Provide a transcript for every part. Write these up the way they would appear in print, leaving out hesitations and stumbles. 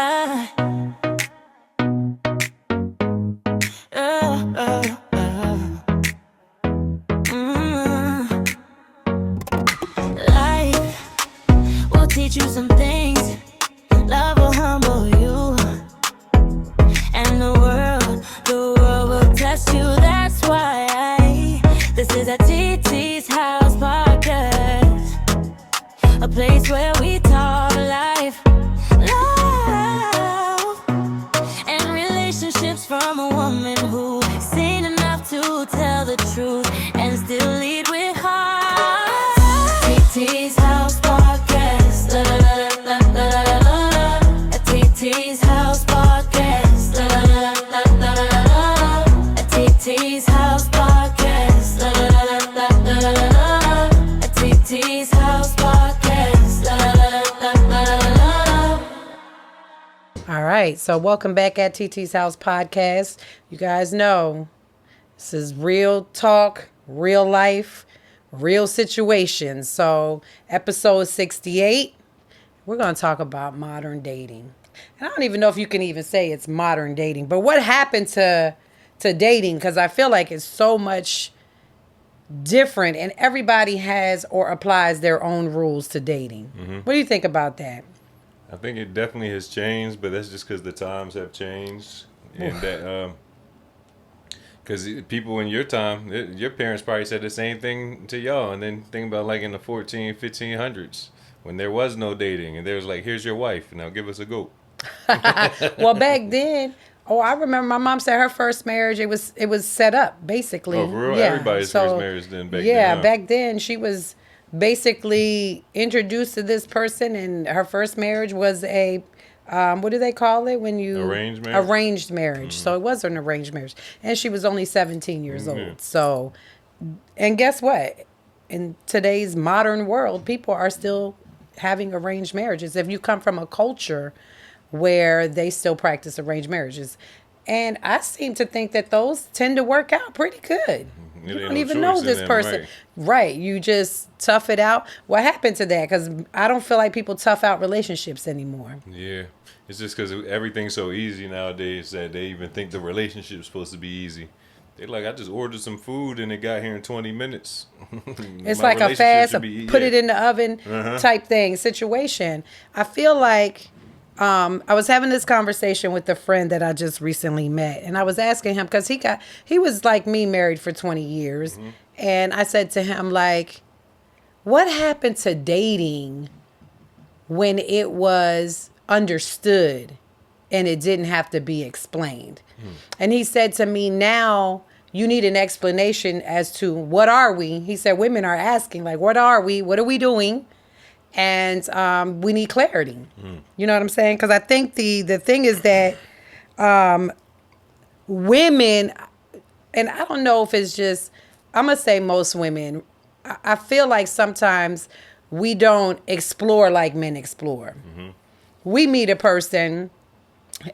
Life will teach you some things. Love will humble you. And the world will test you. That's why this is a Titi's House podcast. A place where we talk life, love, and relationships from a woman who's seen enough to tell the truth and still lead with heart. Titi's House podcast. La, la, la, la, la, la, la. A Titi's House podcast. La, la, la, la, la, la, la. A Titi's House podcast. La, la, la, la, la, la, la. A Titi's House podcast. La, la, la, la, la, la. All right, so welcome back at Titi's House Podcast. You guys know this is real talk, real life, real situations. So episode 68, we're going to talk about modern dating. And I don't even know if you can even say it's modern dating, but what happened to dating? Because I feel like it's so much different and everybody has or applies their own rules to dating. Mm-hmm. What do you think about that? I think it definitely has changed, but that's just because the times have changed. And that, because people in your time, your parents probably said the same thing to y'all. And then think about like in the 1500s when there was no dating and there was like, here's your wife, now give us a goat. Well, back then, I remember my mom said her first marriage, it was set up basically. Oh, for real? Yeah. Everybody's first marriage then back then. Yeah, huh? back then she was basically introduced to this person, and her first marriage was a what do they call it when you arranged marriage? Mm-hmm. So it was an arranged marriage, and she was only 17 years old. So, and guess what? In today's modern world, people are still having arranged marriages. If you come from a culture where they still practice arranged marriages, and I seem to think that those tend to work out pretty good. You don't even know this person. Right. You just tough it out. What happened to that? Because I don't feel like people tough out relationships anymore. Yeah. It's just because everything's so easy nowadays that they even think the relationship's supposed to be easy. They're like, I just ordered some food and it got here in 20 minutes. It's like a fast, put it in the oven type thing, situation. I feel like I was having this conversation with a friend that I just recently met, and I was asking him because he was like me, married for 20 years. Mm-hmm. And I said to him, like, what happened to dating when it was understood and it didn't have to be explained? And he said to me, now you need an explanation as to what are we? He said, women are asking, like, what are we? What are we doing? And we need clarity. You know what I'm saying? Because I think the thing is that women, and I don't know if it's just, I'm going to say most women, I feel like sometimes we don't explore like men explore. Mm-hmm. We meet a person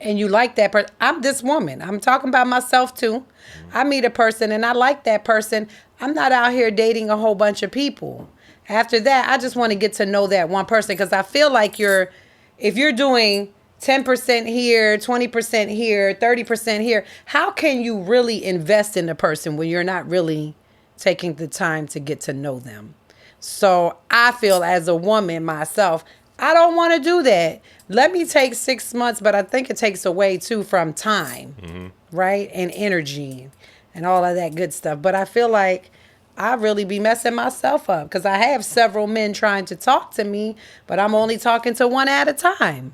and you like that person. I'm this woman. I'm talking about myself too. Mm-hmm. I meet a person and I like that person. I'm not out here dating a whole bunch of people. After that, I just want to get to know that one person, because I feel like if you're doing 10% here, 20% here, 30% here, how can you really invest in a person when you're not really taking the time to get to know them? So I feel as a woman myself, I don't want to do that. Let me take 6 months, but I think it takes away too from time, right? And energy and all of that good stuff. But I feel like I really be messing myself up because I have several men trying to talk to me, but I'm only talking to one at a time.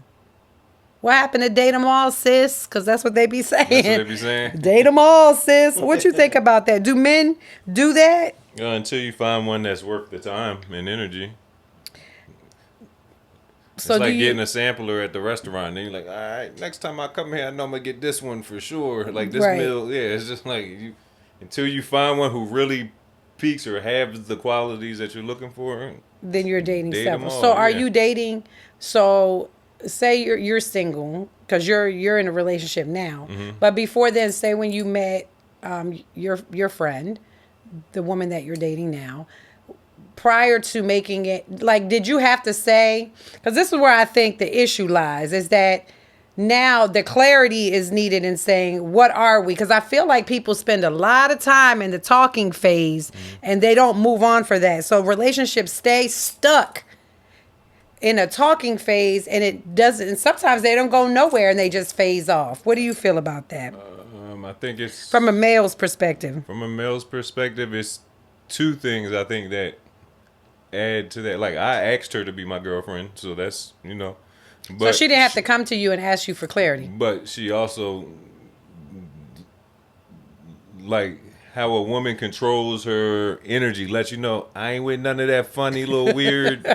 What happened to date them all, sis? Because that's what they be saying. That's what they be saying. Date them all, sis. What you think about that? Do men do that? Until you find one that's worth the time and energy. So it's like getting a sampler at the restaurant. And you're like, all right, next time I come here, I know I'm going to get this one for sure. Like this meal, it's just like, until you find one who really peaks or have the qualities that you're looking for, then you're dating several. All, so are you dating? So say you're single because you're in a relationship now, but before then, say when you met your friend, the woman that you're dating now, prior to making it, like, did you have to say? Because this is where I think the issue lies: is that now the clarity is needed in saying, what are we? Because I feel like people spend a lot of time in the talking phase and they don't move on for that. So relationships stay stuck in a talking phase, and it doesn't, and sometimes they don't go nowhere and they just phase off. What do you feel about that? I think it's From a male's perspective. From a male's perspective, it's two things I think that add to that. Like, I asked her to be my girlfriend, so that's, But So she didn't have to come to you and ask you for clarity. But she also, like, how a woman controls her energy, lets you know, I ain't with none of that funny little weird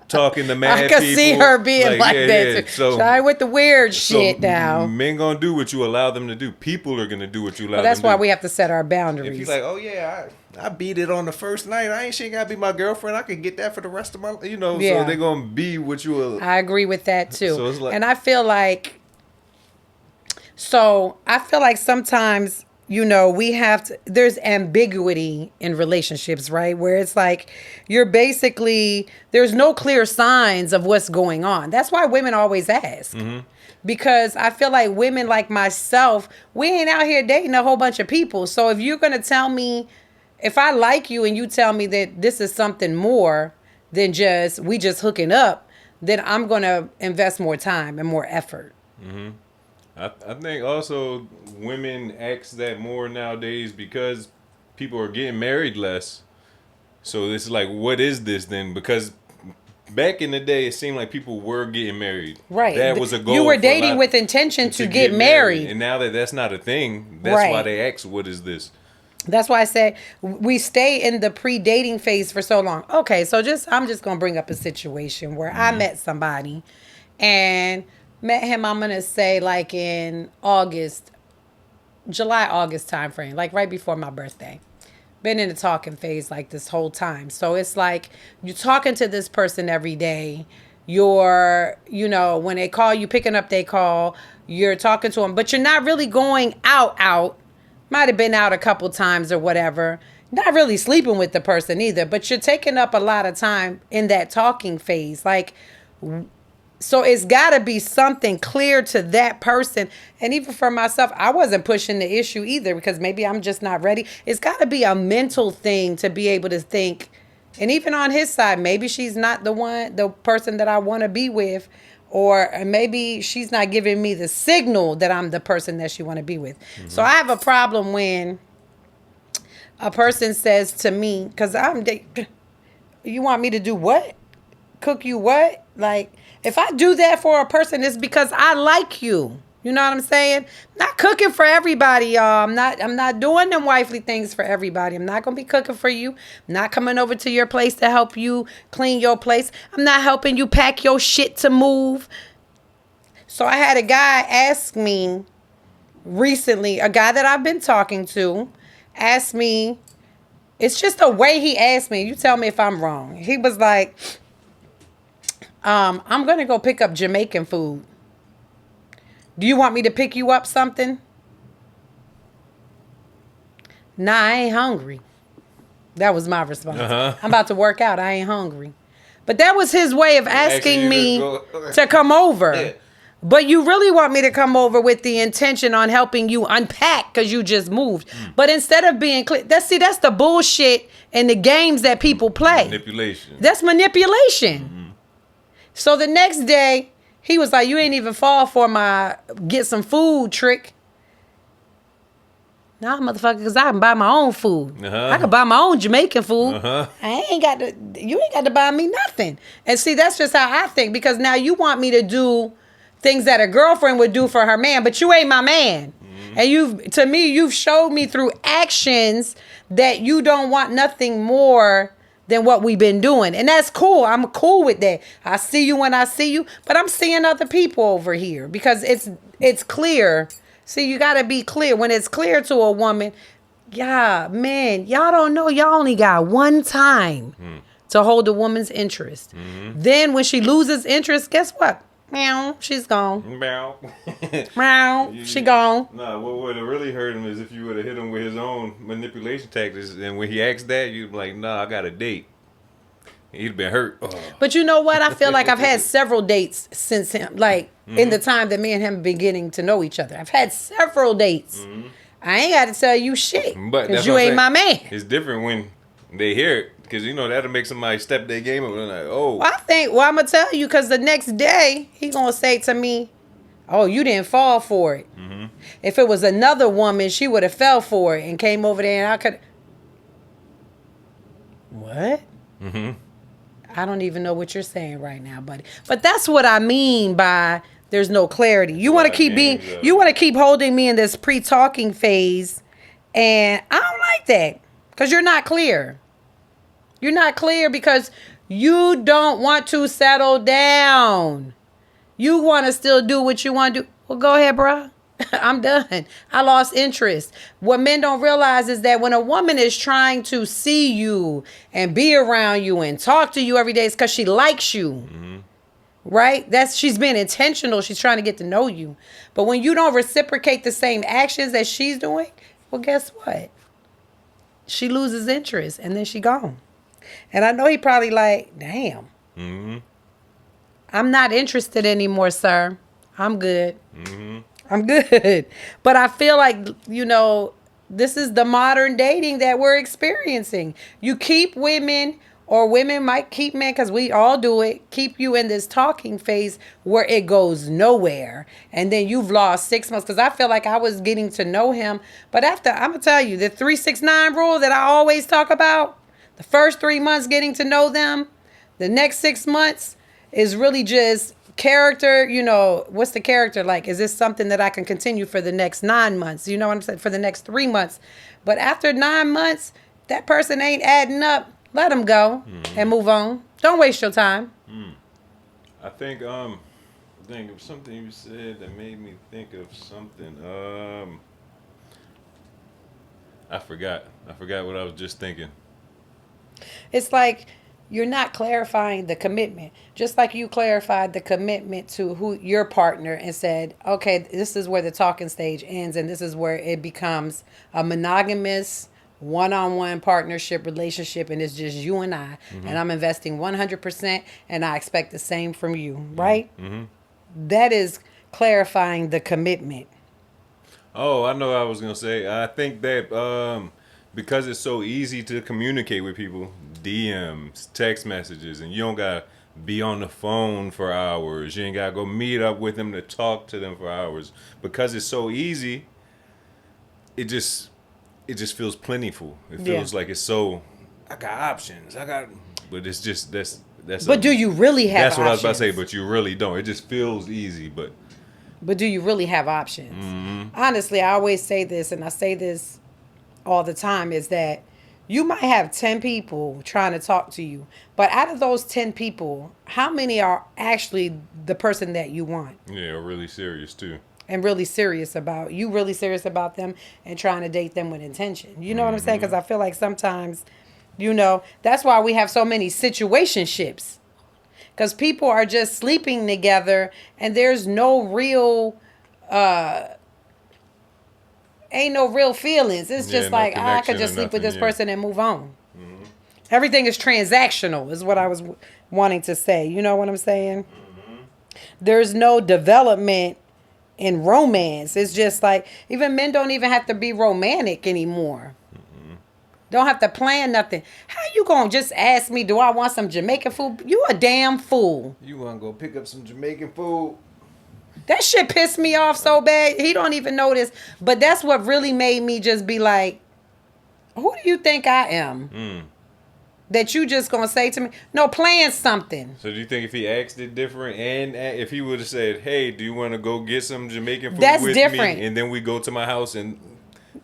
talking to mad I could people. see her being like that. Yeah. Too. So, Try with the weird shit now. Men gonna do what you allow them to do. People are gonna do what you allow Well, them that's to do. why we have to set our boundaries. If you're like, oh yeah, I beat it on the first night. She ain't gotta be my girlfriend. I can get that for the rest of my, Yeah. So they're gonna be what you will. I agree with that too. So it's like, and I feel like sometimes, we have to, there's ambiguity in relationships, right? Where it's like, there's no clear signs of what's going on. That's why women always ask. Mm-hmm. Because I feel like women like myself, we ain't out here dating a whole bunch of people. So if you're going to tell me, if I like you and you tell me that this is something more than we just hooking up, then I'm going to invest more time and more effort. Mm-hmm. I think also women ask that more nowadays because people are getting married less. So it's like, what is this then? Because back in the day, it seemed like people were getting married. Right. That was a goal. You were dating with intention to get married. And now that that's not a thing, that's why they ask, what is this? That's why I said we stay in the pre-dating phase for so long. Okay, so I'm just going to bring up a situation where I met somebody and met him, I'm going to say like in July, August timeframe, like right before my birthday. Been in the talking phase like this whole time. So it's like you're talking to this person every day. You're, when they call, you picking up their call. You're talking to them, but you're not really going out. Might have been out a couple times or whatever. Not really sleeping with the person either, but you're taking up a lot of time in that talking phase. Like, so it's got to be something clear to that person. And even for myself, I wasn't pushing the issue either because maybe I'm just not ready. It's got to be a mental thing to be able to think. And even on his side, maybe she's not the person that I want to be with. Or maybe she's not giving me the signal that I'm the person that she want to be with. Mm-hmm. So I have a problem when a person says to me, because you want me to do what? Cook you what? Like, if I do that for a person, it's because I like you. You know what I'm saying? Not cooking for everybody, y'all. I'm not doing them wifely things for everybody. I'm not gonna be cooking for you. I'm not coming over to your place to help you clean your place. I'm not helping you pack your shit to move. So I had a guy ask me recently, a guy that I've been talking to, asked me, it's just the way he asked me. You tell me if I'm wrong. He was like, I'm gonna go pick up Jamaican food. Do you want me to pick you up something? Nah, I ain't hungry. That was my response. Uh-huh. I'm about to work out. I ain't hungry. But that was his way of asking me to come over. Yeah. But you really want me to come over with the intention on helping you unpack because you just moved. But instead of being clear, that's the bullshit and the games that people play. Manipulation. That's manipulation. Mm-hmm. So the next day, he was like, you ain't even fall for my get some food trick. Nah, motherfucker, because I can buy my own food. Uh-huh. I can buy my own Jamaican food. Uh-huh. You ain't got to buy me nothing. And see, that's just how I think. Because now you want me to do things that a girlfriend would do for her man, but you ain't my man. Mm-hmm. And you've showed me through actions that you don't want nothing more than what we've been doing. And that's cool. I'm cool with that. I see you when I see you, but I'm seeing other people over here because it's clear. See, you got to be clear. When it's clear to a woman, yeah, man, y'all don't know. Y'all only got one time to hold a woman's interest. Mm-hmm. Then when she loses interest, guess what? Meow, she's gone. Meow. Meow, she gone. Nah, what would have really hurt him is if you would have hit him with his own manipulation tactics. And when he asked that, you'd be like, nah, I got a date. He'd been hurt. Oh. But you know what? I feel like I've had several dates since him, like in the time that me and him have been getting to know each other. I've had several dates. I ain't got to tell you shit But because that's you what I'm ain't my saying. man. It's different when they hear it because that'll make somebody step their game up and like, oh. Well, I'm going to tell you because the next day he going to say to me, oh, you didn't fall for it. If it was another woman, she would have fell for it and came over there and I could. What? I don't even know what you're saying right now, buddy. But that's what I mean by there's no clarity. You want to keep holding me in this pre-talking phase, and I don't like that because you're not clear. You're not clear because you don't want to settle down. You want to still do what you want to do. Well, go ahead, bruh. I'm done. I lost interest. What men don't realize is that when a woman is trying to see you and be around you and talk to you every day, it's because she likes you. Right? She's being intentional. She's trying to get to know you. But when you don't reciprocate the same actions that she's doing, well, guess what? She loses interest and then she gone. And I know he probably like, damn. I'm not interested anymore, sir. I'm good. I'm good. But I feel like, this is the modern dating that we're experiencing. You keep women, or women might keep men, because we all do it, keep you in this talking phase where it goes nowhere. And then you've lost 6 months. Because I feel like I was getting to know him. But after, I'm going to tell you, the 3-6-9 rule that I always talk about, the first 3 months getting to know them, the next 6 months is really just character. What's the character like? Is this something that I can continue for the next 9 months? You know what I'm saying? For the next 3 months. But after 9 months, that person ain't adding up. Let them go and move on. Don't waste your time. I think of something you said that made me think of something. I forgot what I was just thinking. It's like you're not clarifying the commitment. Just like you clarified the commitment to your partner and said, okay, this is where the talking stage ends and this is where it becomes a monogamous one-on-one partnership relationship and it's just you and I and I'm investing 100% and I expect the same from you, right? That is clarifying the commitment. Oh, I know what I was going to say. I think that because it's so easy to communicate with people, DMs, text messages, and you don't got to be on the phone for hours. You ain't got to go meet up with them to talk to them for hours. Because it's so easy, it just feels plentiful. It feels like it's so, I got options. But it's just, that's. But do you really have options? That's what I was about to say, but you really don't. It just feels easy, but do you really have options? Honestly, I always say this, and I say this all the time, is that you might have 10 people trying to talk to you, but out of those 10 people, how many are actually the person that you want? Yeah, really serious too. And really serious about them and trying to date them with intention. You know what I'm saying? Because I feel like sometimes, that's why we have so many situationships. Because people are just sleeping together and there's no real, ain't no real feelings. It's just like, I could just sleep with this person and move on. Everything is transactional is what I was wanting to say. You know what I'm saying? There's no development in romance. It's just like, even men don't even have to be romantic anymore. Don't have to plan nothing. How you gonna just ask me, do I want some Jamaican food? You a damn fool. You want to go pick up some Jamaican food? That shit pissed me off so bad. He don't even notice. But that's what really made me just be like, who do you think I am? That you just gonna say to me, no, plan something. So do you think if he asked it different, and if he would have said, hey, do you want to go get some Jamaican food That's with different. me? And then we go to my house and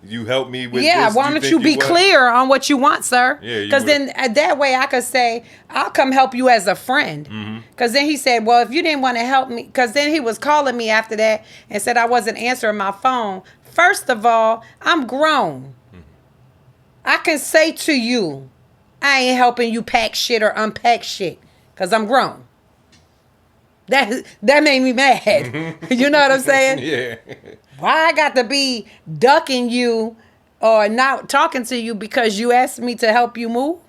you help me with this? Why don't you be clear on what you want, sir? Because then that way I could say, I'll come help you as a friend. Because then he said, well, if you didn't want to help me, because then he was calling me after that and said I wasn't answering my phone. First of all, I'm grown. I can say to you, I ain't helping you pack shit or unpack shit because I'm grown. That made me mad. You know what I'm saying? Yeah. Why I got to be ducking you or not talking to you because you asked me to help you move?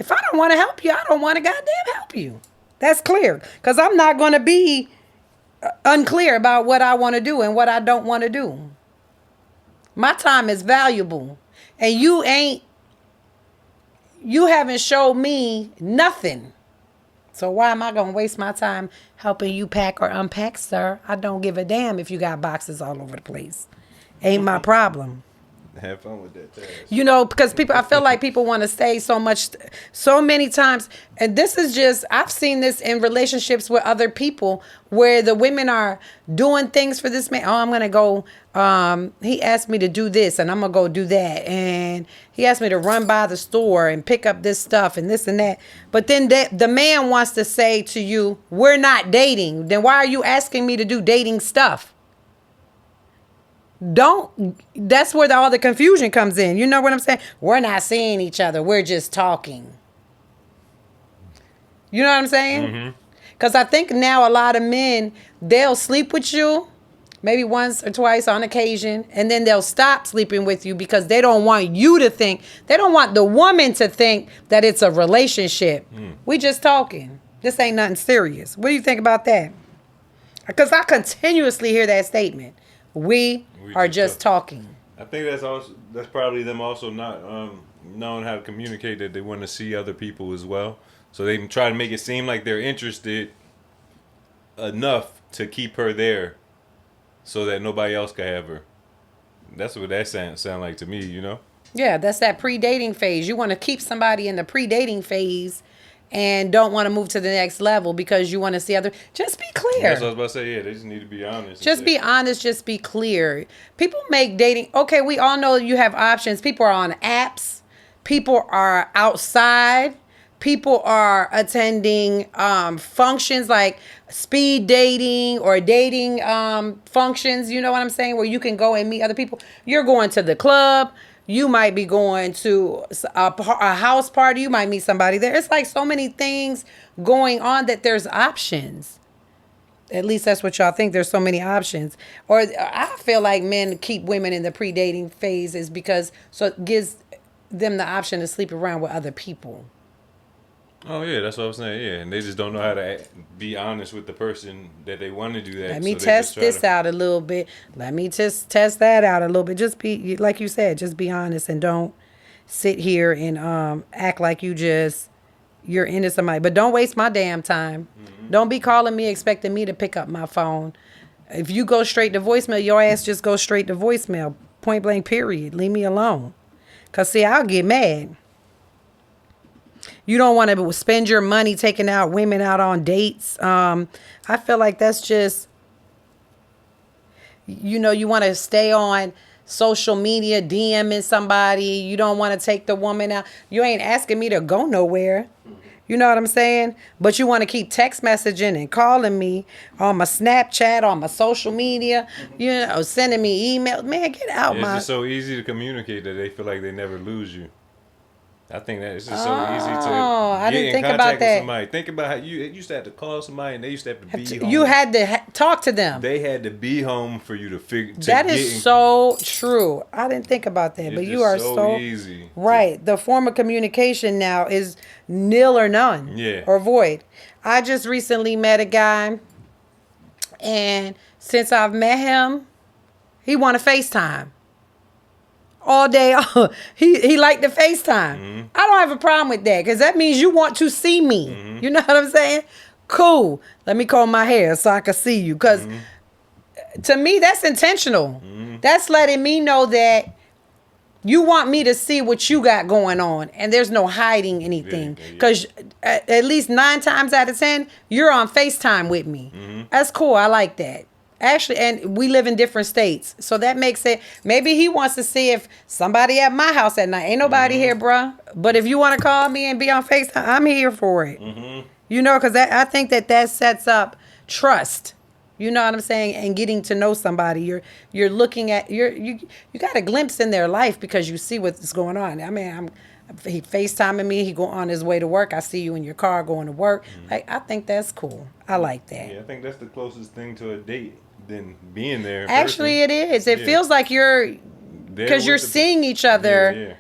If I don't want to help you, I don't want to goddamn help you. That's clear. Because I'm not going to be unclear about what I want to do and what I don't want to do. My time is valuable. And you haven't showed me nothing. So why am I going to waste my time helping you pack or unpack, sir? I don't give a damn if you got boxes all over the place. Ain't my problem. Have fun with that task. You know, because I feel like people want to say so many times, and this is just, I've seen this in relationships with other people where the women are doing things for this man. Oh, I'm going to go, he asked me to do this and I'm going to go do that. And he asked me to run by the store and pick up this stuff and this and that. But then the man wants to say to you, we're not dating. Then why are you asking me to do dating stuff? That's where all the confusion comes in. You know what I'm saying? We're not seeing each other. We're just talking. You know what I'm saying? Because I think now a lot of men, they'll sleep with you maybe once or twice on occasion, and then they'll stop sleeping with you because they don't want you to think, they don't want the woman to think that it's a relationship. We just talking. This ain't nothing serious. What do you think about that? Because I continuously hear that statement. We are just talking. I think that's probably them also not knowing how to communicate that they want to see other people as well. So they try to make it seem like they're interested enough to keep her there so that nobody else can have her. That's what that sound like to me, you know? Yeah, that's that pre-dating phase. You want to keep somebody in the pre-dating phase and don't want to move to the next level because you want to see other. Just be clear. That's what I was about to say. Yeah, they just need to be honest. Just be honest. Just be clear. People make dating. Okay, we all know you have options. People are on apps. People are outside. People are attending functions like speed dating or dating functions. You know what I'm saying? Where you can go and meet other people. You're going to the club. You might be going to a house party. You might meet somebody there. It's like so many things going on that there's options. At least that's what y'all think. There's so many options. Or I feel like men keep women in the pre-dating phase is because so it gives them the option to sleep around with other people. Oh, yeah, that's what I was saying. Yeah, and they just don't know how to be honest with the person that they want to do that. Let me test this out a little bit. Let me just test that out a little bit. Just be, like you said, just be honest and don't sit here and act like you're into somebody. But don't waste my damn time. Don't be calling me expecting me to pick up my phone. If you go straight to voicemail, your ass just go straight to voicemail. Point blank, period. Leave me alone. Because, see, I'll get mad. You don't want to spend your money taking out women out on dates. I feel like that's just, you know, you want to stay on social media, DMing somebody. You don't want to take the woman out. You ain't asking me to go nowhere. You know what I'm saying? But you want to keep text messaging and calling me on my Snapchat, on my social media, you know, sending me emails. Man, get out It's just so easy to communicate that they feel like they never lose you. I think that it's just so easy to get in contact with somebody. Think about how you used to have to call somebody and they used to have to be home. You had to talk to them. They had to be home for you to figure. That is so true. I didn't think about that, but you are so easy. Right. The form of communication now is nil or none. Yeah. Or void. I just recently met a guy, and since I've met him, he want to FaceTime. All day. He liked the FaceTime. I don't have a problem with that because that means you want to see me. You know what I'm saying? Cool. Let me comb my hair so I can see you. Because to me, that's intentional. That's letting me know that you want me to see what you got going on. And there's no hiding anything. Because at least 9 times out of 10, you're on FaceTime with me. That's cool. I like that. Actually, and we live in different states. So that makes it, maybe he wants to see if somebody at my house at night. Ain't nobody here, bruh. But if you want to call me and be on FaceTime, I'm here for it. You know, because I think that sets up trust. You know what I'm saying? And getting to know somebody. You're looking at, you got a glimpse in their life because you see what's going on. I mean, he FaceTiming me. He go on his way to work. I see you in your car going to work. Like, I think that's cool. I like that. Yeah, I think that's the closest thing to a date than being there. Actually, it is. It feels like you're, because you're seeing each other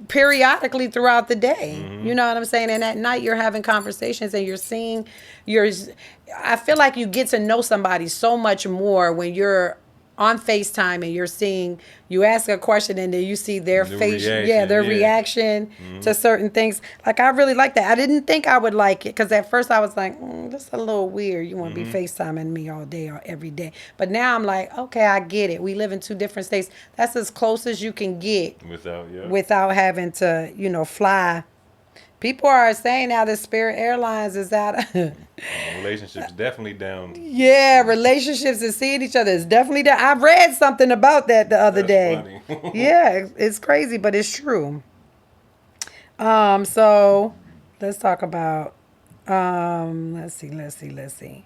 periodically throughout the day. You know what I'm saying? And at night you're having conversations and you're seeing I feel like you get to know somebody so much more when you're on FaceTime and you ask a question and then you see their face, their reaction to certain things. Like, I really like that. I didn't think I would like it because at first I was like, this is a little weird. You want to be FaceTiming me all day or every day. But now I'm like, okay, I get it. We live in 2 different states. That's as close as you can get without having to, fly. People are saying now that Spirit Airlines is out. Relationships definitely down. Yeah, relationships and seeing each other is definitely down. I read something about that the other day. Funny. Yeah, it's crazy, but it's true. So let's talk about. Let's see.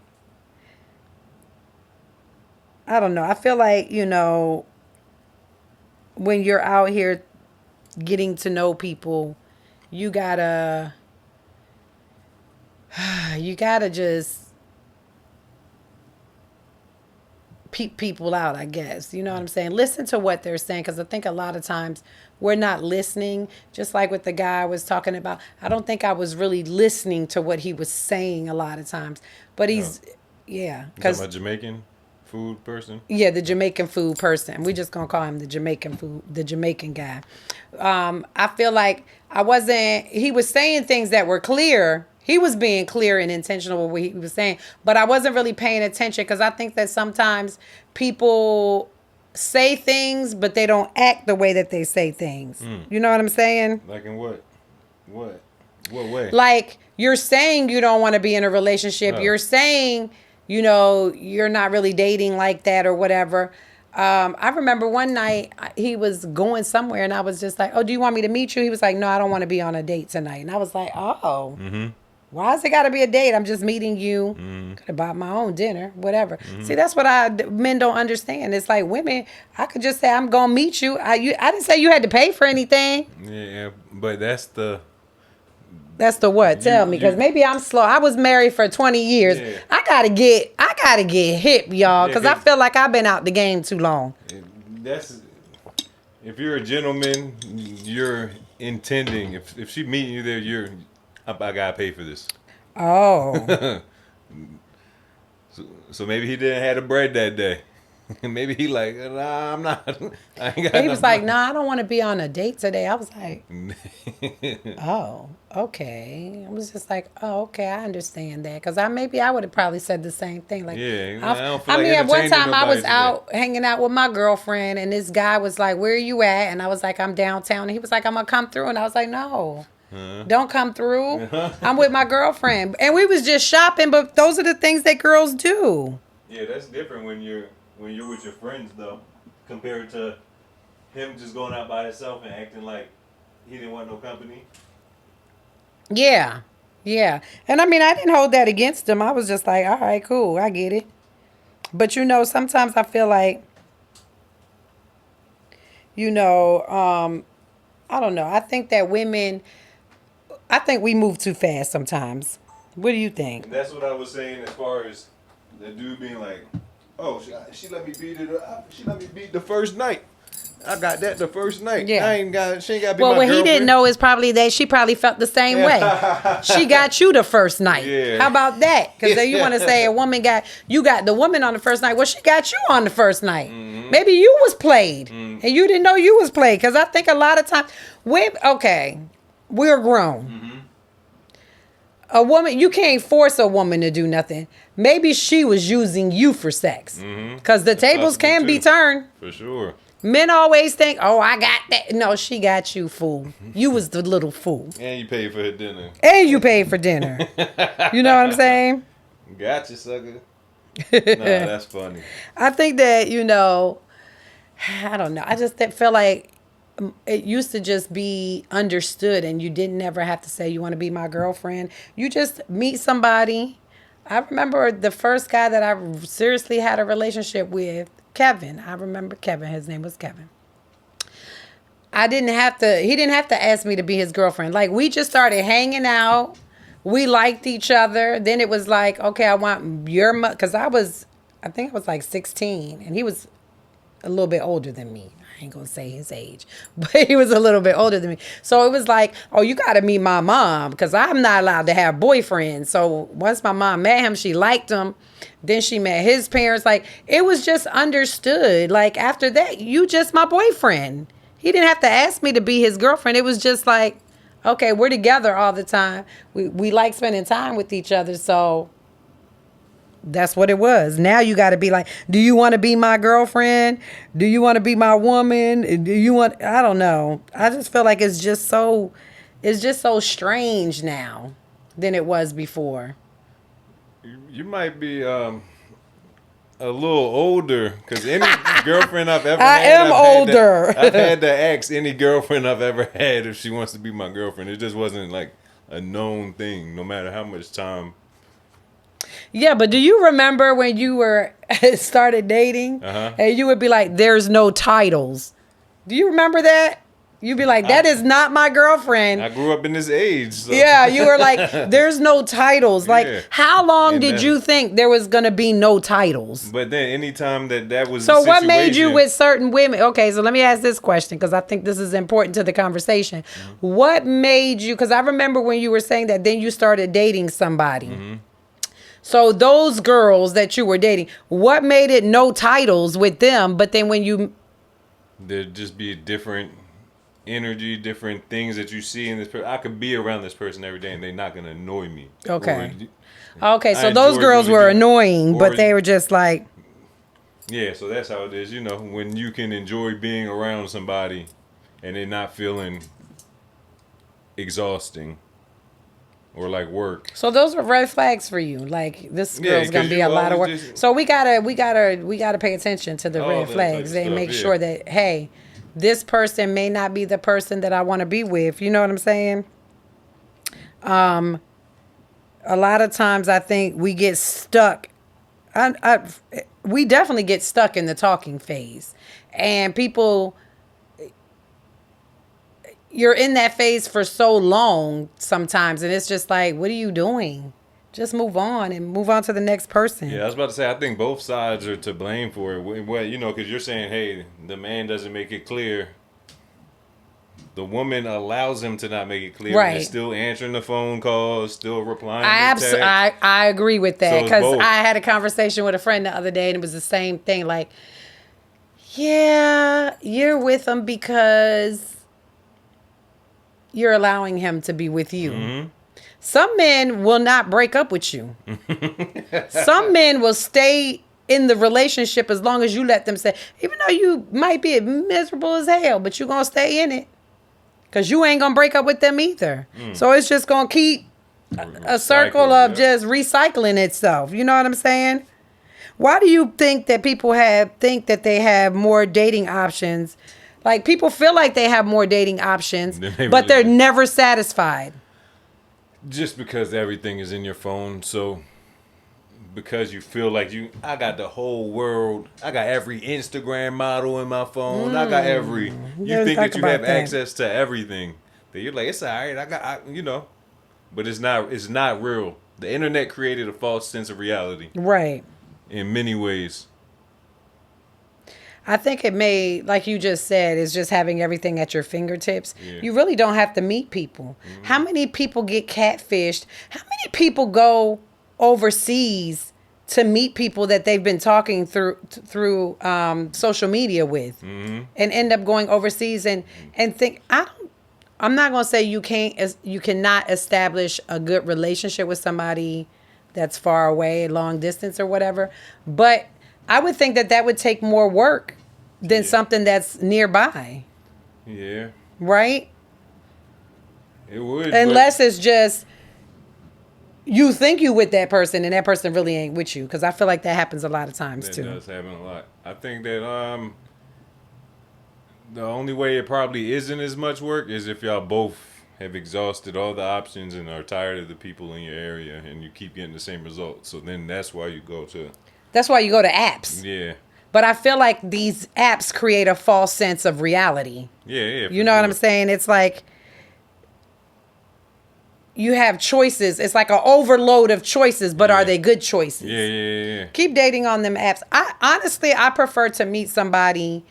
I don't know. I feel like when you're out here getting to know people, you gotta just peep people out, I guess. You know what I'm saying? Listen to what they're saying, because I think a lot of times we're not listening. Just like what the guy was talking about, I don't think I was really listening to what he was saying a lot of times. But he's, because a Jamaican food person. Yeah, the Jamaican food person. We just gonna call him the Jamaican guy. I feel like he was saying things that were clear. He was being clear and intentional with what he was saying, but I wasn't really paying attention because I think that sometimes people say things, but they don't act the way that they say things. You know what I'm saying? Like in what way? Like, you're saying you don't want to be in a relationship. Oh. You're saying, you're not really dating like that or whatever. I remember one night he was going somewhere and I was just like, oh, do you want me to meet you? He was like, no, I don't want to be on a date tonight. And I was like, oh, why has it got to be a date? I'm just meeting you. Could have bought my own dinner, whatever. See, that's what men don't understand. It's like women, I could just say, I'm going to meet you. I didn't say you had to pay for anything. Yeah, but that's the what? Tell me, because maybe I'm slow. I was married for 20 years. Yeah. I gotta get hip, y'all, because I feel like I've been out the game too long. If you're a gentleman, you're intending. If she meeting you there, I gotta pay for this. Oh. So maybe he didn't have the bread that day. Maybe he like, nah, I'm not. I ain't got he was like, nah, I don't want to be on a date today. I was like, oh, okay. I was just like, oh, okay, I understand that. Because I would have probably said the same thing. Like, yeah, I don't feel like at one time I was out hanging out with my girlfriend, and this guy was like, where are you at? And I was like, I'm downtown. And he was like, I'm going to come through. And I was like, no. Don't come through. I'm with my girlfriend. And we was just shopping, but those are the things that girls do. Yeah, that's different when you're with your friends, though, compared to him just going out by himself and acting like he didn't want no company. Yeah. And I didn't hold that against him. I was just like, all right, cool, I get it. But sometimes I feel like, I don't know. I think that we move too fast sometimes. What do you think? And that's what I was saying as far as the dude being like, oh, she let me beat it. She let me beat the first night. I got that the first night. Yeah. She ain't got to be my girlfriend. Well, what he didn't know is probably that she probably felt the same way. She got you the first night. Yeah. How about that? Because then you want to say you got the woman on the first night. Well, she got you on the first night. Mm-hmm. Maybe you was played and you didn't know you was played. Because I think a lot of times, we're grown. Mm-hmm. A woman, you can't force a woman to do nothing. Maybe she was using you for sex. Because the tables can be turned. For sure. Men always think, oh, I got that. No, she got you, fool. You was the little fool. And you paid for her dinner. You know what I'm saying? Gotcha, sucker. No, that's funny. I think that, I don't know. I just feel like it used to just be understood and you didn't ever have to say you want to be my girlfriend. You just meet somebody. I remember the first guy that I seriously had a relationship with, Kevin. I remember Kevin. His name was Kevin. He didn't have to ask me to be his girlfriend. Like, we just started hanging out. We liked each other. Then it was like, okay, I want your because I think I was like 16 and he was a little bit older than me. I ain't gonna say his age, but he was a little bit older than me. So it was like, oh, you gotta meet my mom because I'm not allowed to have boyfriends. So once my mom met him, she liked him. Then she met his parents. Like, it was just understood. Like, after that, you just my boyfriend. He didn't have to ask me to be his girlfriend. It was just like, okay, we're together all the time. We like spending time with each other. So that's what it was. Now you got to be like, do you want to be my girlfriend? Do you want to be my woman? Do you want, I don't know. I just feel like it's just so strange now than it was before. You might be a little older because any girlfriend I've ever I had, am older. I've had to ask any girlfriend I've ever had if she wants to be my girlfriend. It just wasn't like a known thing, no matter how much time. Yeah, but do you remember when you were started dating and you would be like, there's no titles? Do you remember that? You'd be like, that is not my girlfriend. I grew up in this age. So. Yeah, you were like, there's no titles. Like, Yeah. how long did you think there was going to be no titles? But then anytime that was So the what made you situation- with certain women? Okay, so let me ask this question because I think this is important to the conversation. What made you, because I remember when you were saying that then you started dating somebody. So those girls that you were dating, what made it no titles with them? But then when you... There'd just be a different energy, different things that you see in this person. I could be around this person every day and they're not going to annoy me. Okay. Or- Okay, so I those enjoy girls really were doing- annoying, or- but they were just like... Yeah, so that's how it is. You know, when you can enjoy being around somebody and it not feeling exhausting or like work. So those were red flags for you. Like, this Yeah, girl's gonna 'cause be you a lot of work. always just- So we gotta pay attention to the All red that type flags of and stuff, make yeah. sure that, hey, this person may not be the person that I want to be with. You know what I'm saying? A lot of times I think we get stuck. We definitely get stuck in the talking phase, and people. You're in that phase for so long sometimes, and it's just like, what are you doing? Just move on and move on to the next person. Yeah, I was about to say, I think both sides are to blame for it. Well, you know, because you're saying, hey, the man doesn't make it clear. The woman allows him to not make it clear. Right. And is still answering the phone calls, still replying to text. I agree with that So it's because both. I had a conversation with a friend the other day, and it was the same thing. Like, yeah, you're with him because you're allowing him to be with you. Mm-hmm. Some men will not break up with you. Some men will stay in the relationship as long as you let them stay. Even though you might be miserable as hell, but you're going to stay in it. Because you ain't going to break up with them either. So it's just going to keep a circle of just recycling itself. You know what I'm saying? Why do you think that people think that they have more dating options? Like, people feel like they have more dating options, Than they but really they're do. never satisfied. Just because everything is in your phone, so because you feel like I got the whole world, I got every Instagram model in my phone, I got every. You Didn't think think that you about have that. access to everything, that you're like, it's all right, you know, but it's not. It's not real. The internet created a false sense of reality Right. in many ways. I think it may, like you just said, is just having everything at your fingertips. Yeah. You really don't have to meet people. How many people get catfished? How many people go overseas to meet people that they've been talking through social media with, and end up going overseas and think I'm not gonna say you cannot establish a good relationship with somebody that's far away, long distance or whatever, but I would think that would take more work than something that's nearby, Yeah, right? it would. Unless it's just you think you with that person and that person really ain't with you, because I feel like that happens a lot of times that too. does happen a lot. I think that the only way it probably isn't as much work is if y'all both have exhausted all the options and are tired of the people in your area and you keep getting the same results. So then that's why you go to That's why you go to apps. yeah. But I feel like these apps create a false sense of reality. Yeah, yeah. You know what I'm saying? It's like you have choices. It's like an overload of choices, but are they good choices? Yeah. Keep dating on them apps. I prefer to meet somebody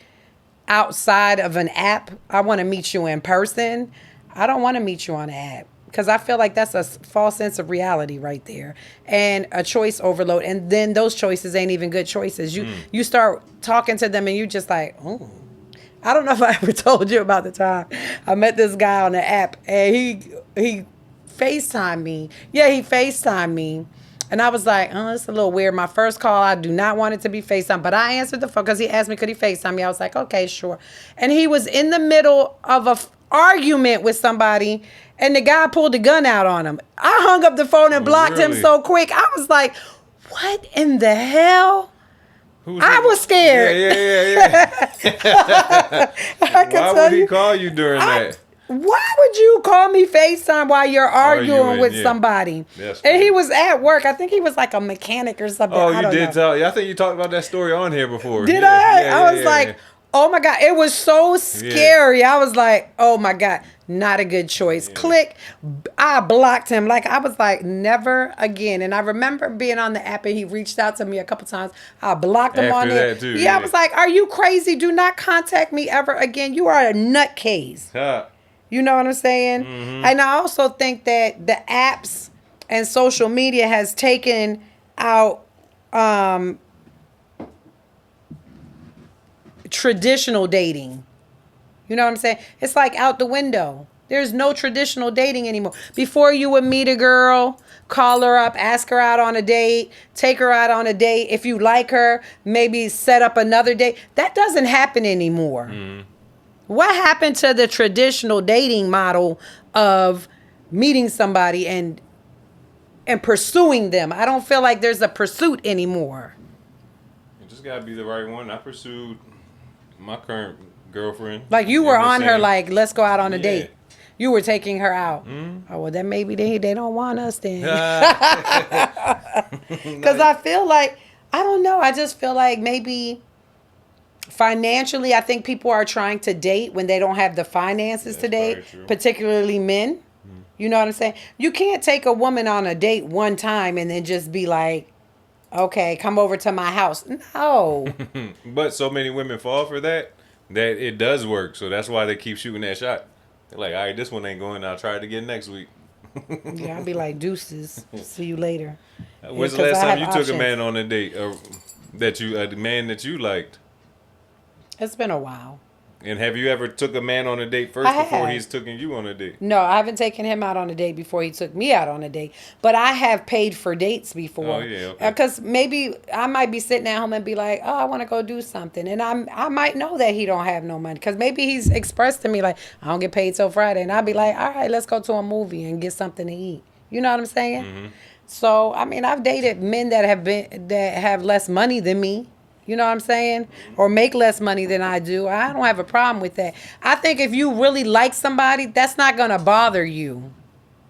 outside of an app. I want to meet you in person. I don't want to meet you on an app because I feel like that's a false sense of reality right there and a choice overload. And then those choices ain't even good choices. You start talking to them and you just like, oh. I don't know if I ever told you about the time I met this guy on the app and he FaceTimed me. Yeah, he FaceTimed me. And I was like, oh, it's a little weird. My first call, I do not want it to be FaceTime. But I answered the phone because he asked me, could he FaceTime me? I was like, okay, sure. And he was in the middle of a argument with somebody, and the guy pulled the gun out on him. I hung up the phone and blocked him so quick. I was like, what in the hell? I was scared. Yeah. Why would he call you during that? Why would you call me FaceTime while you're arguing with somebody? And he was at work. I think he was like a mechanic or something. Oh, you did tell. I think you talked about that story on here before. Did I? I was like, oh my God. It was so scary. I was like, oh my God. Not a good choice. Click. I blocked him. Like, I was like, never again. And I remember being on the app and he reached out to me a couple times. I blocked him on there. I was like, are you crazy? Do not contact me ever again. You are a nutcase. You know what I'm saying? Mm-hmm. And I also think that the apps and social media has taken out traditional dating. You know what I'm saying? It's like out the window. There's no traditional dating anymore. Before you would meet a girl, call her up, ask her out on a date, take her out on a date. If you like her, maybe set up another date. That doesn't happen anymore. Mm-hmm. What happened to the traditional dating model of meeting somebody and pursuing them? I don't feel like there's a pursuit anymore. It just gotta be the right one. I pursued my current girlfriend. Like you were on her like, let's go out on a date. You were taking her out. Mm-hmm. Oh, well, then maybe they don't want us then. Because I feel like, I don't know. I just feel like maybe financially, I think people are trying to date when they don't have the finances to date, particularly men. Mm-hmm. You know what I'm saying? You can't take a woman on a date one time and then just be like, okay, come over to my house. No. But so many women fall for that it does work. So that's why they keep shooting that shot. They're like, all right, this one ain't going. I'll try it again next week. Yeah, I'll be like, deuces. See you later. When's the last time you took a man on a date? The man that you liked? It's been a while. And have you ever took a man on a date first before he's taking you on a date? No, I haven't taken him out on a date before he took me out on a date. But I have paid for dates before. Oh, yeah, okay. Because maybe I might be sitting at home and be like, oh, I want to go do something. And I might know that he don't have no money. Because maybe he's expressed to me like, I don't get paid till Friday. And I'll be like, all right, let's go to a movie and get something to eat. You know what I'm saying? Mm-hmm. So, I mean, I've dated men that have less money than me. You know what I'm saying? Or make less money than I do. I don't have a problem with that. I think if you really like somebody, that's not going to bother you.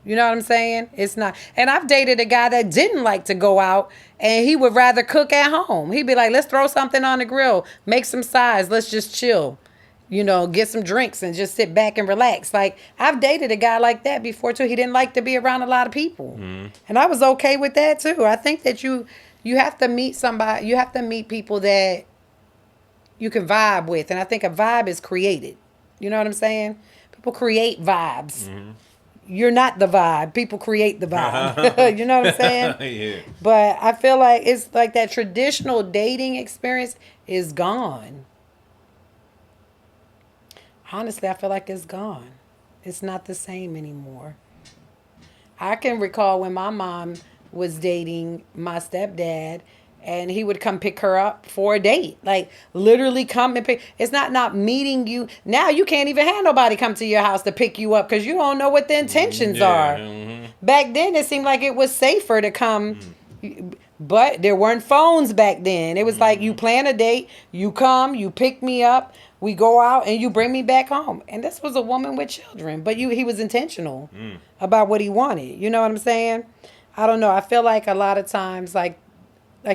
You know what I'm saying? It's not. And I've dated a guy that didn't like to go out and he would rather cook at home. He'd be like, let's throw something on the grill, make some sides, let's just chill. You know, get some drinks and just sit back and relax. Like, I've dated a guy like that before, too. He didn't like to be around a lot of people. Mm-hmm. And I was okay with that, too. I think that you have to meet somebody. You have to meet people that you can vibe with. And I think a vibe is created. You know what I'm saying? People create vibes. Mm-hmm. You're not the vibe. People create the vibe. You know what I'm saying? Yeah. But I feel like it's like that traditional dating experience is gone. Honestly, I feel like it's gone. It's not the same anymore. I can recall when my mom was dating my stepdad and he would come pick her up for a date. Like, literally come and pick. It's not meeting you. Now you can't even have nobody come to your house to pick you up because you don't know what the intentions are. Mm-hmm. Back then, it seemed like it was safer to come. Mm-hmm. But there weren't phones back then. It was like you plan a date, you come, you pick me up, we go out, and you bring me back home. And this was a woman with children. But he was intentional about what he wanted. You know what I'm saying? I don't know. I feel like a lot of times, like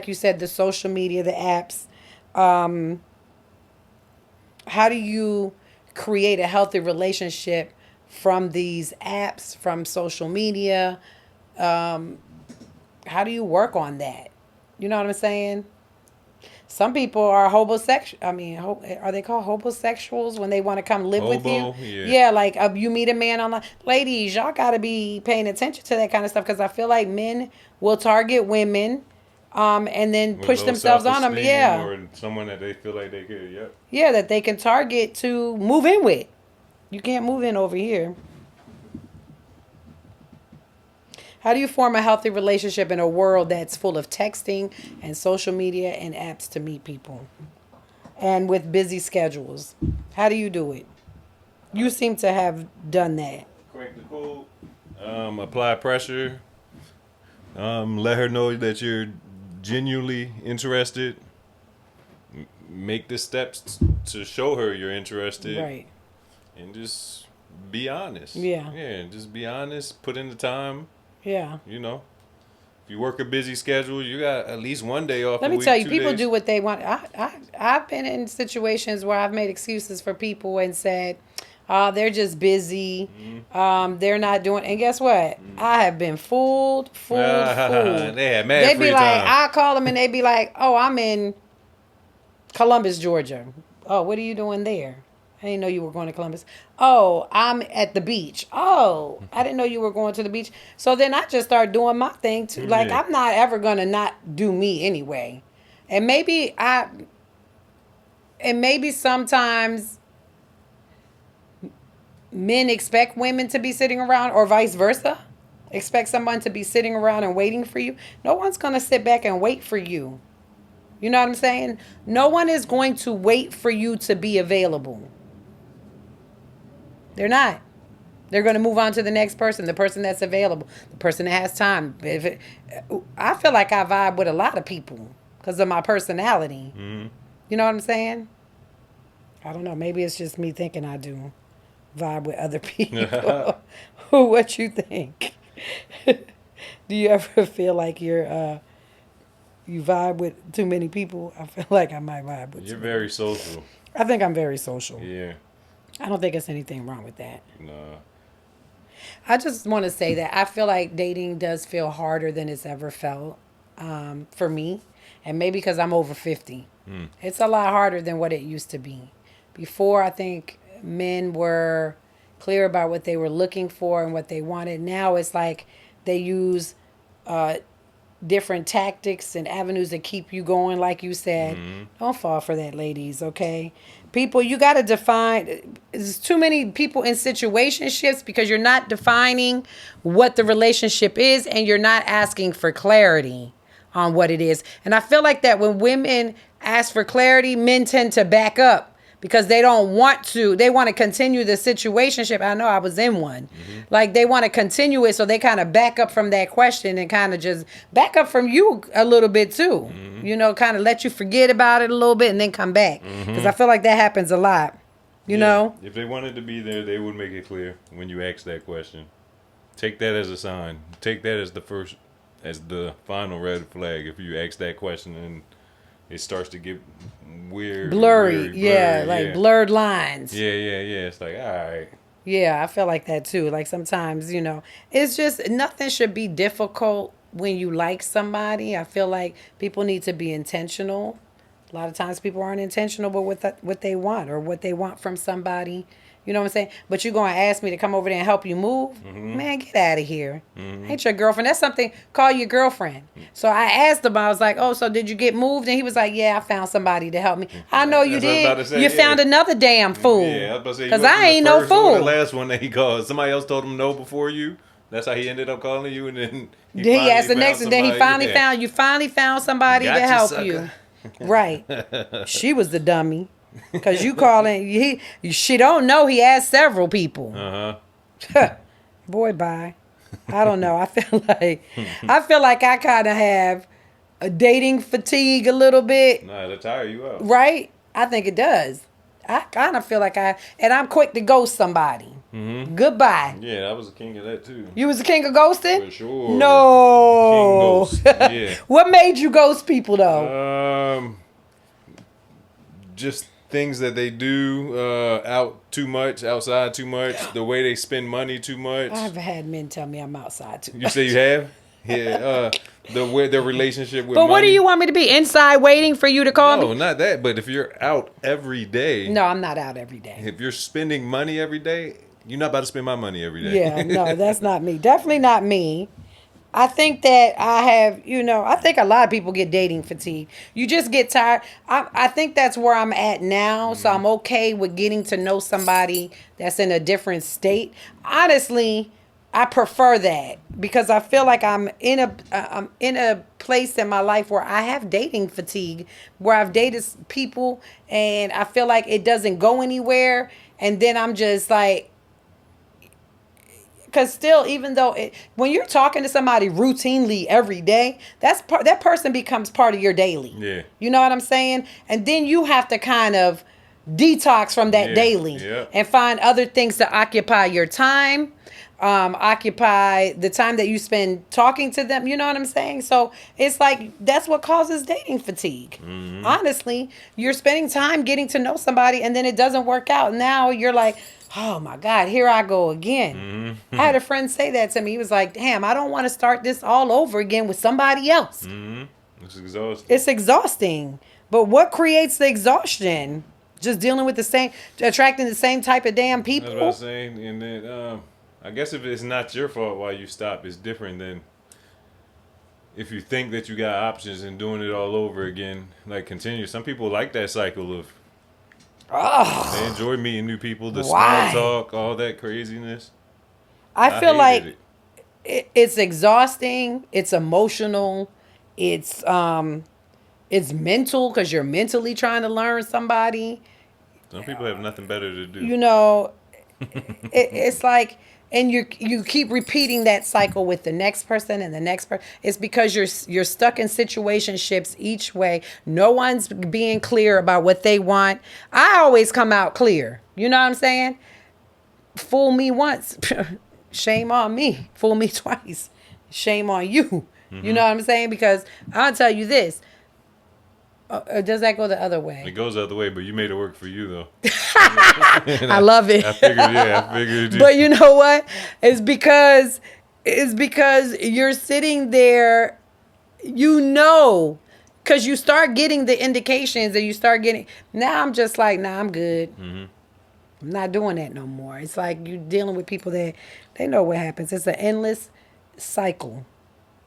you said, the social media, the apps, how do you create a healthy relationship from these apps, from social media. How do you work on that? You know what I'm saying? Some people are homosexual. I mean, are they called homosexuals when they want to come live with you? Hobo, yeah. Yeah, like you meet a man online. Ladies, y'all got to be paying attention to that kind of stuff because I feel like men will target women, and then With push low themselves on them. self-esteem Yeah, or someone that they feel like they could. Yep. yeah, that they can target to move in with. You can't move in over here. How do you form a healthy relationship in a world that's full of texting and social media and apps to meet people? And with busy schedules. How do you do it? You seem to have done that. Crack the code. Apply pressure. Let her know that you're genuinely interested. Make the steps to show her you're interested. Right. And just be honest. Yeah. Yeah, just be honest. Put in the time. Yeah. You know, if you work a busy schedule, you got at least one day off. Let a me week, tell you, 2 people days. do what they want. I've been in situations where I've made excuses for people and said, they're just busy. They're not doing. And guess what? I have been fooled. They had mad They'd free be like, time. I call them and they'd be like, oh, I'm in Columbus, Georgia. Oh, what are you doing there? I didn't know you were going to Columbus. Oh, I'm at the beach. Oh, I didn't know you were going to the beach. So then I just start doing my thing too. Like, Yeah. I'm not ever going to not do me anyway. And maybe sometimes men expect women to be sitting around or vice versa. Expect someone to be sitting around and waiting for you. No one's going to sit back and wait for you. You know what I'm saying? No one is going to wait for you to be available. They're not. They're going to move on to the next person, the person that's available, the person that has time. I feel like I vibe with a lot of people because of my personality. Mm-hmm. You know what I'm saying? I don't know. Maybe it's just me thinking I do vibe with other people. What you think? Do you ever feel like you vibe with too many people? I feel like I might vibe with You're too very social. I think I'm very social. Yeah. I don't think there's anything wrong with that. Nah. I just want to say that I feel like dating does feel harder than it's ever felt for me. And maybe because I'm over 50. It's a lot harder than what it used to be. Before, I think men were clear about what they were looking for and what they wanted. Now it's like they use different tactics and avenues that keep you going, like you said. Don't fall for that, ladies, okay? People, you got to define. There's too many people in situationships because you're not defining what the relationship is and you're not asking for clarity on what it is. And I feel like that when women ask for clarity, men tend to back up because they don't want to. They want to continue the situationship. I know I was in one. Like they want to continue it, so they kind of back up from that question and kind of just back up from you a little bit too. You know, kind of let you forget about it a little bit and then come back. Because I feel like that happens a lot. You know? If they wanted to be there, they would make it clear when you ask that question. Take that as a sign. Take that as the final red flag. If you ask that question and it starts to get weird. Blurry. Blurry, Blurred lines. Yeah. It's like, all right. Yeah, I feel like that too. Like sometimes, you know, it's just nothing should be difficult when you like somebody. I feel like people need to be intentional. A lot of times people aren't intentional with what they want or what they want from somebody. You know what I'm saying? But you're going to ask me to come over there and help you move? Man, get out of here. Ain't your girlfriend. That's something, call your girlfriend. So I asked him, I was like, oh, so did you get moved? And he was like, yeah, I found somebody to help me. I know you That's what I was about did. to say, You yeah. found another damn fool. Yeah, I was about to say, Because I ain't no Or fool. the last one that he called. Somebody else told him no before you. That's how he ended up calling you, and then Then he asked the next, and then he finally found. found somebody to Gotcha, help sucker. you. Right. She was the dummy. Because you calling, she don't know he asked several people. Boy, bye. I don't know. I feel like I kind of have a dating fatigue a little bit. Nah, it'll tire you out. Right? I think it does. I kind of feel like and I'm quick to ghost somebody. Goodbye. Yeah, I was a king of that too. You was the king of ghosting? For sure. No. King ghost. Yeah. What made you ghost people though? Just things that they do outside too much, the way they spend money too much. I've had men tell me I'm outside too You much. say you have? Yeah. The way their relationship with But money. what do you want me to be? Inside waiting for you to call No, me? not that. But if you're out every day, No, I'm not out every day. if you're spending money every day, you're not about to spend my money every day. Yeah, no, that's not me. Definitely not me. I think that I have, I think a lot of people get dating fatigue. You just get tired. I think that's where I'm at now. So I'm okay with getting to know somebody that's in a different state. Honestly, I prefer that because I feel like I'm in a place in my life where I have dating fatigue, where I've dated people and I feel like it doesn't go anywhere. And then I'm just like, because still, even though when you're talking to somebody routinely every day, that person becomes part of your daily. Yeah. You know what I'm saying? And then you have to kind of detox from that daily and find other things to occupy your time, occupy the time that you spend talking to them. You know what I'm saying? So it's like that's what causes dating fatigue. Mm-hmm. Honestly, you're spending time getting to know somebody and then it doesn't work out. Now you're like, oh my God, here I go again. Mm-hmm. I had a friend say that to me. He was like, damn, I don't want to start this all over again with somebody else. Mm-hmm. It's exhausting. It's exhausting. But what creates the exhaustion? Just dealing with attracting the same type of damn people? That's what I'm saying. And then I guess if it's not your fault why you stop, it's different than if you think that you got options and doing it all over again, like continue. Some people like that cycle of they enjoy meeting new people, the small talk, all that craziness. I feel like it. it's exhausting. It's emotional. It's mental because you're mentally trying to learn somebody. Some people have nothing better to do. It's like, and you keep repeating that cycle with the next person and the next person. It's because you're stuck in situationships each way. No one's being clear about what they want. I always come out clear. You know what I'm saying? Fool me once, shame on me. Fool me twice, shame on you. Mm-hmm. You know what I'm saying? Because I'll tell you this. Does that go the other way? It goes the other way, but you made it work for you, though. I love it. I figured. But you know what? It's because you're sitting there, because you start getting the indications and you start getting. Now I'm just like, nah, I'm good. Mm-hmm. I'm not doing that no more. It's like you're dealing with people that they know what happens. It's an endless cycle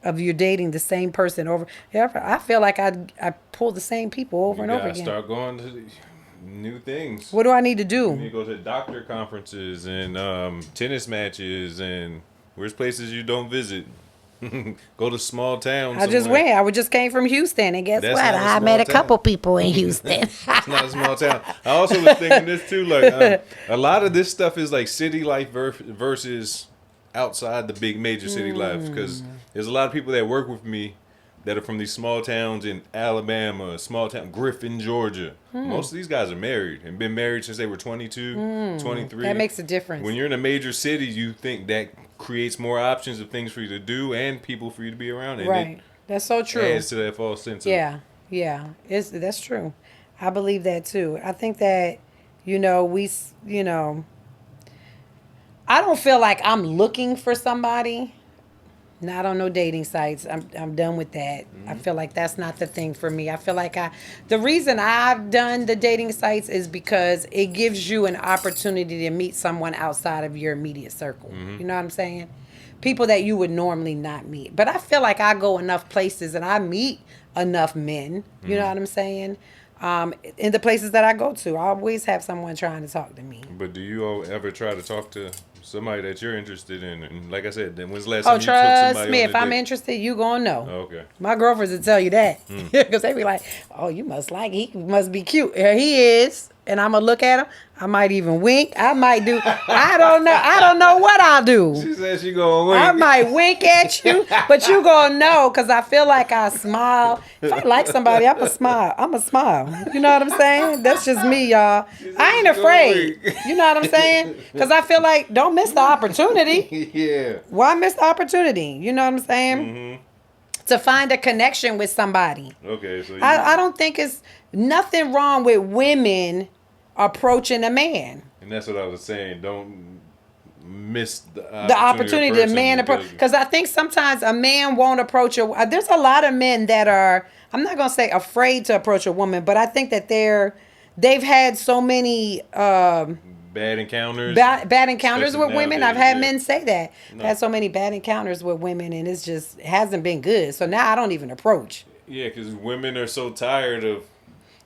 of you dating the same person over. I feel like I pull the same people over and over again. Start going to new things. What do I need to do? You go to doctor conferences and tennis matches and where's places you don't visit. Go to small towns. I just went. I just came from Houston, and guess what? I met a couple people in Houston. It's not a small town. I also was thinking this too. Like a lot of this stuff is like city life versus outside the big major city lives, because there's a lot of people that work with me that are from these small towns in Alabama, small town Griffin, Georgia. Most of these guys are married and been married since they were 22, 23. That makes a difference. When you're in a major city, you think that creates more options of things for you to do and people for you to be around. And right. That's so true. Adds to that false sense of that's true. I believe that too. I think that, I don't feel like I'm looking for somebody. Not on no dating sites. I'm done with that. Mm-hmm. I feel like that's not the thing for me. I feel like the reason I've done the dating sites is because it gives you an opportunity to meet someone outside of your immediate circle. Mm-hmm. You know what I'm saying? People that you would normally not meet. But I feel like I go enough places and I meet enough men. You know what I'm saying? In the places that I go to, I always have someone trying to talk to me. But do you ever try to talk to somebody that you're interested in? And like I said, then when's the last time you took trust somebody me, on if a I'm date? interested, you gonna know. Oh, okay. My girlfriends will tell you that. Because they be like, oh, you must he must be cute. Here he is. And I'm gonna look at him. I might even wink. I might do. I don't know. I don't know what I'll do. She said she gonna wink. I might wink at you, but you gonna know because I feel like I smile. If I like somebody, I'm a smile. I'm a smile. You know what I'm saying? That's just me, y'all. I ain't afraid. You know what I'm saying? Because I feel like don't miss the opportunity. Yeah. Why miss the opportunity? You know what I'm saying? Mm-hmm. To find a connection with somebody. Okay, so I don't think it's nothing wrong with women approaching a man. And that's what I was saying. Don't miss The opportunity to man approach, because I think sometimes a man won't approach a. There's a lot of men that are, I'm not gonna say afraid to approach a woman, but I think that they've had so many bad encounters. bad encounters with Especially women. nowadays, I've had yeah. men say that. I've had so many bad encounters with women, and it's just it hasn't been good. So now I don't even approach. Yeah, because women are so tired of.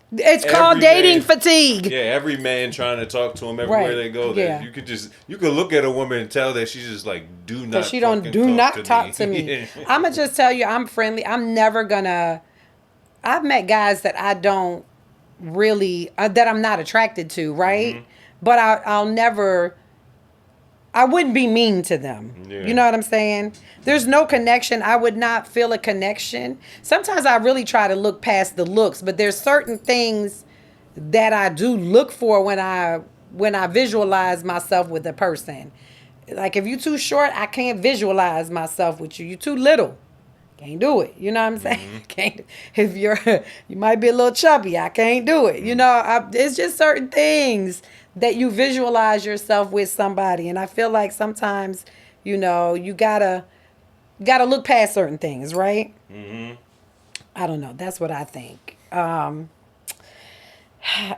It's called Every dating man- fatigue. Yeah, every man trying to talk to them everywhere Right, they go. yeah. That you could look at a woman and tell that she's just like, do not. Because she don't fucking do not talk me. to me. I'm gonna just tell you, I'm friendly. I'm never gonna. I've met guys that I don't really that I'm not attracted to, right? Mm-hmm. But I'll never. I wouldn't be mean to them. Yeah. You know what I'm saying? There's no connection. I would not feel a connection. Sometimes I really try to look past the looks, but there's certain things that I do look for when I visualize myself with a person. Like if you're too short, I can't visualize myself with you. You're too little. Can't do it. You know what I'm saying? Can't. If you might be a little chubby, I can't do it. You know, it's just certain things that you visualize yourself with somebody, and I feel like sometimes, you know, you gotta look past certain things, right? Mm-hmm. I don't know. That's what I think. I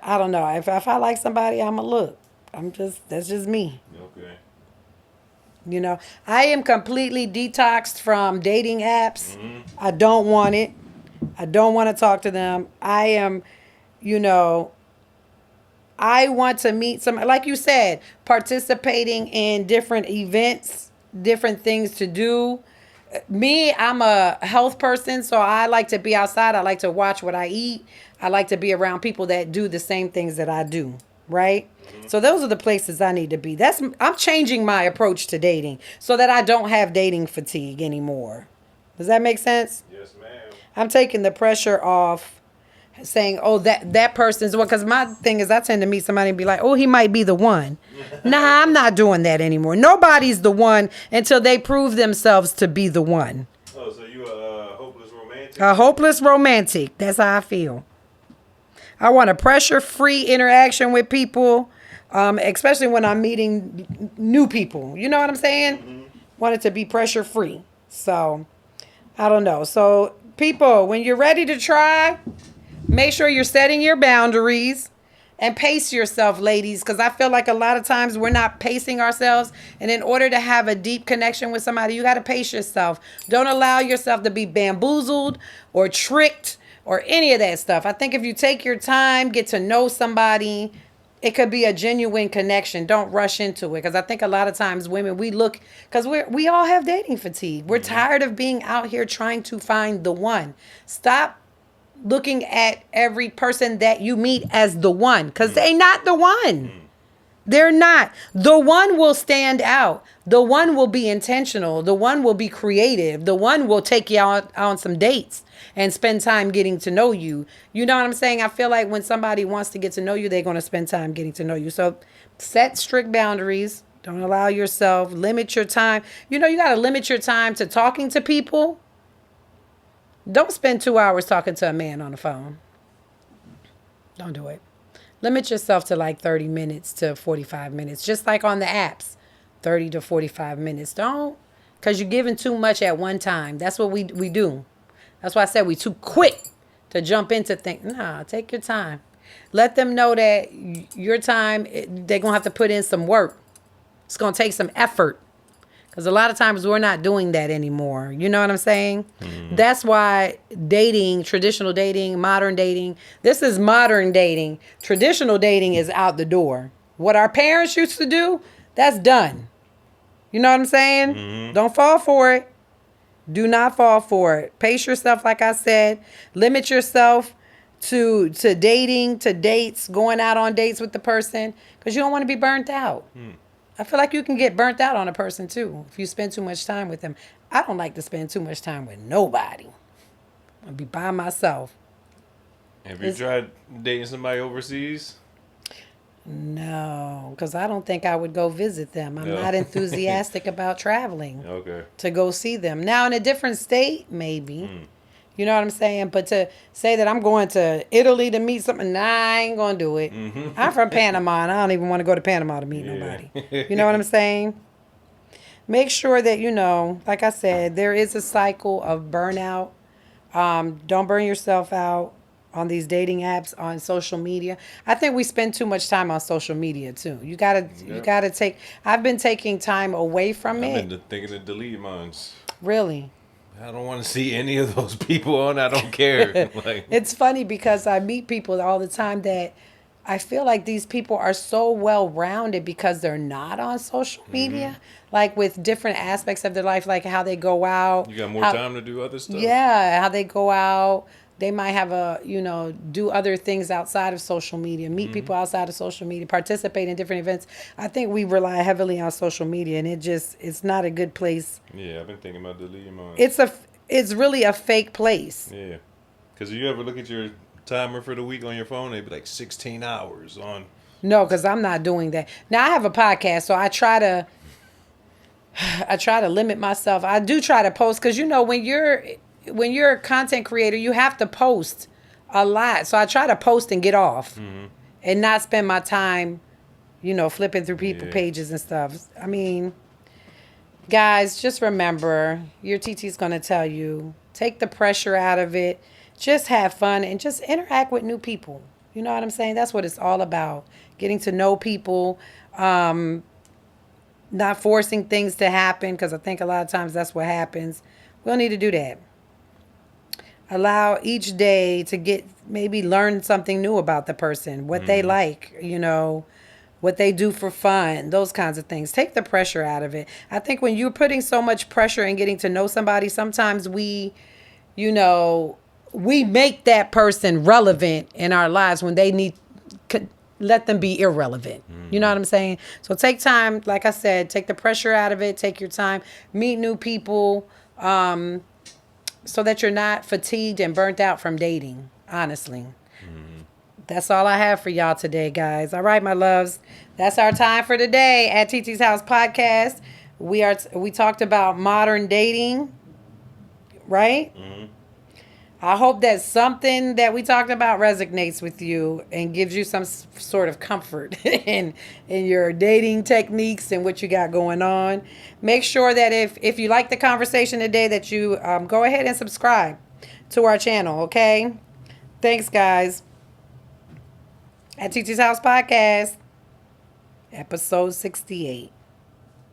don't know. If I like somebody, I'ma look. That's just me. Okay. You know, I am completely detoxed from dating apps. I don't want it. I don't want to talk to them. I am, you know, I want to meet some, like you said, participating in different events, different things to do. Me, I'm a health person, so I like to be outside. I like to watch what I eat. I like to be around people that do the same things that I do, right? So those are the places I need to be. I'm changing my approach to dating so that I don't have dating fatigue anymore. Does that make sense? Yes, ma'am. I'm taking the pressure off saying, oh, that person's the one. Because my thing is I tend to meet somebody and be like, oh, he might be the one. Nah, I'm not doing that anymore. Nobody's the one until they prove themselves to be the one. Oh, so you a hopeless romantic? A hopeless romantic. That's how I feel. I want a pressure-free interaction with people, especially when I'm meeting new people. You know what I'm saying? Mm-hmm. Want it to be pressure-free. So, I don't know. So, people, when you're ready to try, make sure you're setting your boundaries and pace yourself, ladies, because I feel like a lot of times we're not pacing ourselves. And in order to have a deep connection with somebody, you got to pace yourself. Don't allow yourself to be bamboozled or tricked or any of that stuff. I think if you take your time, get to know somebody, it could be a genuine connection. Don't rush into it. Because I think a lot of times women, we look, because we all have dating fatigue. We're tired of being out here trying to find the one. Stop looking at every person that you meet as the one, because they're not the one. They're not. The one will stand out. The one will be intentional. The one will be creative. The one will take you out on some dates and spend time getting to know you. You know what I'm saying? I feel like when somebody wants to get to know you, they're going to spend time getting to know you. So set strict boundaries. Don't allow yourself, limit your time. You know, you got to limit your time to talking to people. Don't spend 2 hours talking to a man on the phone. Don't do it. Limit yourself to like 30 minutes to 45 minutes, just like on the apps, 30 to 45 minutes. Don't, because you're giving too much at one time. That's what we do. That's why I said we too quick to jump into things. Nah, take your time. Let them know that your time, they're going to have to put in some work. It's going to take some effort. Because a lot of times we're not doing that anymore. You know what I'm saying? Mm-hmm. That's why dating, traditional dating, modern dating, this is modern dating. Traditional dating is out the door. What our parents used to do, that's done. You know what I'm saying? Mm-hmm. Don't fall for it. Do not fall for it. Pace yourself, like I said. Limit yourself to dating, to dates, going out on dates with the person, because you don't want to be burnt out. I feel like you can get burnt out on a person too if you spend too much time with them. I don't like to spend too much time with nobody. I'll be by myself. Have you tried dating somebody overseas? No, because I don't think I would go visit them. I'm not enthusiastic about traveling Okay. to go see them. Now, in a different state, maybe. You know what I'm saying? But to say that I'm going to Italy to meet something, nah, I ain't gonna do it. I'm from Panama, and I don't even want to go to Panama to meet nobody. You know what I'm saying? Make sure that like I said, there is a cycle of burnout. Don't burn yourself out on these dating apps, on social media. I think we spend too much time on social media too. You gotta take. I've been taking time away from I've it. been thinking of delete mine. Really. I don't want to see any of those people on. I don't care. Like, It's funny because I meet people all the time that I feel like these people are so well rounded because they're not on social media, like with different aspects of their life, like how they go out. you got more time to do other stuff. Yeah, how they go out. They might have do other things outside of social media, meet people outside of social media, participate in different events. I think we rely heavily on social media, and it's not a good place. Yeah, I've been thinking about deleting mine. It's really a fake place. Yeah, because you ever look at your timer for the week on your phone, it'd be like 16 hours on. No, because I'm not doing that. Now I have a podcast, so I try to limit myself. I do try to post because when you're a content creator, you have to post a lot. So I try to post and get off, and not spend my time, flipping through people pages and stuff. I mean, guys, just remember, your TT's gonna tell you, take the pressure out of it. Just have fun and just interact with new people. You know what I'm saying? That's what it's all about. Getting to know people, not forcing things to happen, because I think a lot of times that's what happens. We don't need to do that. Allow each day to maybe learn something new about the person, what they like, what they do for fun, those kinds of things. Take the pressure out of it. I think when you're putting so much pressure in getting to know somebody, sometimes we make that person relevant in our lives when let them be irrelevant. You know what I'm saying? So take time, like I said, take the pressure out of it. Take your time, meet new people, so that you're not fatigued and burnt out from dating, honestly. That's all I have for y'all today, guys. All right, my loves. That's our time for today at Titi's House Podcast. We talked about modern dating, right? I hope that something that we talked about resonates with you and gives you some sort of comfort in your dating techniques and what you got going on. Make sure that if you like the conversation today, that you go ahead and subscribe to our channel, okay? Thanks, guys. At Titi's House Podcast, episode 68.